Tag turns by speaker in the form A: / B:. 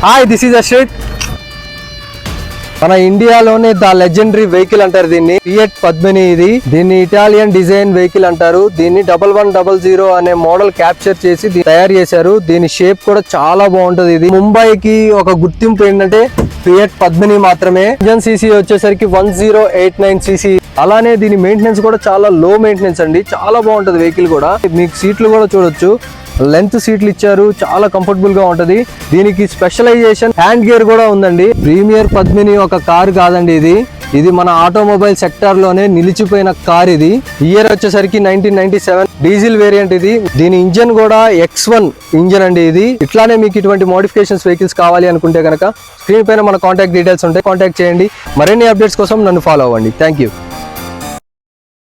A: Hi, this is Ashrith. మన ఇండియాలోనే the legendary vehicle అంటారు దీన్ని. ఫియట్ పద్మిని. దీన్ని ఇటాలియన్ డిజైన్ వెహికల్ అంటారు. దీన్ని 1100 అనే మోడల్ క్యాప్చర్ చేసి తయారు చేశారు. దీని షేప్ కూడా చాలా బాగుంటది. ఇది ముంబైకి ఒక గుర్తింపు ఏంటంటే ఫియట్ పద్మిని మాత్రమే. ఇంజన్ సీసీ వచ్చేసరికి 1089 cc. అలానే దీని మెయింటెనెన్స్ కూడా చాలా లో మెయింటెనెన్స్ అండి. చాలా బాగుంటది వెహికల్ కూడా. మీకు సీట్లు కూడా చూడొచ్చు, లెంత్ సీట్లు ఇచ్చారు, చాలా కంఫర్టబుల్ గా ఉంటది. దీనికి స్పెషలైజేషన్ హ్యాండ్ గేర్ కూడా ఉందండి. ప్రీమియర్ పద్మిని ఒక కారు కాదండి, ఇది మన ఆటోమొబైల్ సెక్టార్ లోనే నిలిచిపోయిన కార్. ఇది ఇయర్ వచ్చేసరికి 1997 డీజిల్ వేరియంట్. దీని ఇంజన్ కూడా X1 ఇంజన్ అండి. ఇట్లానే మీకు ఇటువంటి మోడిఫికేషన్స్ వెహికల్స్ కావాలి అనుకుంటే కనుక స్క్రీన్ పైన మన కాంటాక్ట్ డీటెయిల్స్ ఉంటాయి, కాంటాక్ట్ చేయండి. మరిన్ని అప్డేట్స్ కోసం నన్ను ఫాలో అవ్వండి. Thank you.